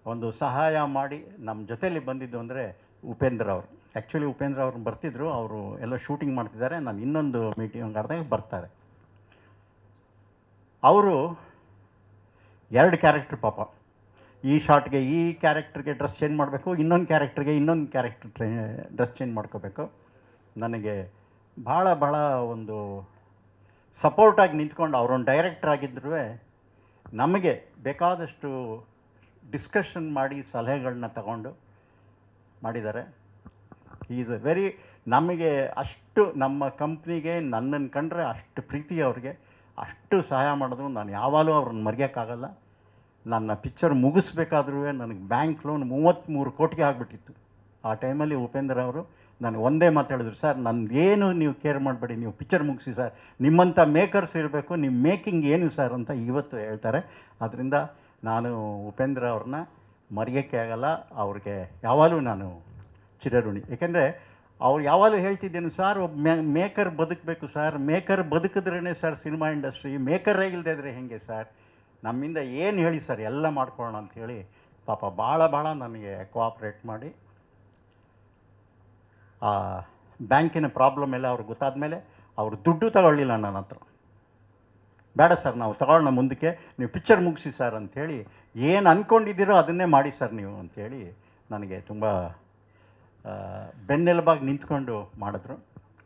ಒಂದು ಸಹಾಯ ಮಾಡಿ ನಮ್ಮ ಜೊತೆಯಲ್ಲಿ ಬಂದಿದ್ದು ಅಂದರೆ ಉಪೇಂದ್ರ ಅವರು. ಆ್ಯಕ್ಚುಲಿ ಉಪೇಂದ್ರ ಅವ್ರು ಬರ್ತಿದ್ರು, ಅವರು ಎಲ್ಲ ಶೂಟಿಂಗ್ ಮಾಡ್ತಿದ್ದಾರೆ, ನಾನು ಇನ್ನೊಂದು ಮೀಟಿಂಗ್ ಆದಾಗ ಬರ್ತಾರೆ. ಅವರು 2 ಕ್ಯಾರೆಕ್ಟ್ರ್ ಪಾಪ. ಈ ಶಾರ್ಟ್ಗೆ ಈ ಕ್ಯಾರೆಕ್ಟ್ರಿಗೆ ಡ್ರೆಸ್ ಚೇಂಜ್ ಮಾಡಬೇಕು, ಇನ್ನೊಂದು ಕ್ಯಾರೆಕ್ಟ್ರಿಗೆ ಇನ್ನೊಂದು ಕ್ಯಾರೆಕ್ಟ್ರ್ ಡ್ರೆಸ್ ಚೇಂಜ್ ಮಾಡ್ಕೋಬೇಕು. ನನಗೆ ಭಾಳ ಭಾಳ ಒಂದು ಸಪೋರ್ಟಾಗಿ ನಿಂತ್ಕೊಂಡು ಅವರೊಂದು ಡೈರೆಕ್ಟರ್ ಆಗಿದ್ದರೂ ನಮಗೆ ಬೇಕಾದಷ್ಟು ಡಿಸ್ಕಷನ್ ಮಾಡಿ ಸಲಹೆಗಳನ್ನ ತಗೊಂಡು ಮಾಡಿದ್ದಾರೆ. ಈಸ್ ಎ ವೆರಿ, ನಮಗೆ ಅಷ್ಟು ನಮ್ಮ ಕಂಪ್ನಿಗೆ ನನ್ನನ್ನು ಕಂಡ್ರೆ ಅಷ್ಟು ಪ್ರೀತಿ ಅವ್ರಿಗೆ, ಅಷ್ಟು ಸಹಾಯ ಮಾಡಿದ್ರು. ನಾನು ಯಾವಾಗಲೂ ಅವ್ರನ್ನ ಮರೆಯೋಕ್ಕಾಗಲ್ಲ. ನನ್ನ ಪಿಕ್ಚರ್ ಮುಗಿಸ್ಬೇಕಾದ್ರೂ ನನಗೆ ಬ್ಯಾಂಕ್ ಲೋನ್ 33 ಕೋಟಿಗೆ ಆಗಿಬಿಟ್ಟಿತ್ತು. ಆ ಟೈಮಲ್ಲಿ ಉಪೇಂದ್ರ ಅವರು ನನಗೆ ಒಂದೇ ಮಾತು ಹೇಳಿದ್ರು, ಸರ್ ನನಗೇನು ನೀವು ಕೇರ್ ಮಾಡಬೇಡಿ, ನೀವು ಪಿಕ್ಚರ್ ಮುಗಿಸಿ ಸರ್, ನಿಮ್ಮಂಥ ಮೇಕರ್ಸ್ ಇರಬೇಕು, ನಿಮ್ಮ ಮೇಕಿಂಗ್ ಏನು ಸರ್ ಅಂತ ಇವತ್ತು ಹೇಳ್ತಾರೆ. ಆದ್ದರಿಂದ ನಾನು ಉಪೇಂದ್ರ ಅವ್ರನ್ನ ಮರೆಯೋಕ್ಕೆ ಆಗಲ್ಲ. ಅವ್ರಿಗೆ ಯಾವಾಗಲೂ ನಾನು ಚಿರಋಣಿ. ಏಕೆಂದರೆ ಅವ್ರು ಯಾವಾಗಲೂ ಹೇಳ್ತಿದ್ದೇನೆ, ಸರ್ ಒಬ್ಬ ಮೇಕರ್ ಬದುಕಬೇಕು ಸರ್, ಮೇಕರ್ ಬದುಕಿದ್ರೇ ಸರ್ ಸಿನಿಮಾ ಇಂಡಸ್ಟ್ರಿ, ಮೇಕರೇ ಇಲ್ಲದೇ ಇದ್ದರೆ ಹೇಗೆ ಸರ್, ನಮ್ಮಿಂದ ಏನು ಹೇಳಿ ಸರ್ ಎಲ್ಲ ಮಾಡ್ಕೊಳ್ಳೋಣ ಅಂಥೇಳಿ ಪಾಪ ಭಾಳ ಭಾಳ ನನಗೆ ಕೋಆಪ್ರೇಟ್ ಮಾಡಿ ಆ ಬ್ಯಾಂಕಿನ ಪ್ರಾಬ್ಲಮ್ ಎಲ್ಲ ಅವ್ರಿಗೆ ಗೊತ್ತಾದ ಮೇಲೆ ಅವರು ದುಡ್ಡು ತಗೊಳ್ಳಿಲ್ಲ ನನ್ನ ಹತ್ರ. ಬೇಡ ಸರ್ ನಾವು ತಗೊಳ್ಳೋಣ ಮುಂದಕ್ಕೆ, ನೀವು ಪಿಕ್ಚರ್ ಮುಗಿಸಿ ಸರ್ ಅಂಥೇಳಿ, ಏನು ಅಂದ್ಕೊಂಡಿದ್ದೀರೋ ಅದನ್ನೇ ಮಾಡಿ ಸರ್ ನೀವು ಅಂಥೇಳಿ ನನಗೆ ತುಂಬ ಬೆನ್ನೆಲುಬಾಗಿ ನಿಂತ್ಕೊಂಡು ಮಾಡಿದ್ರು.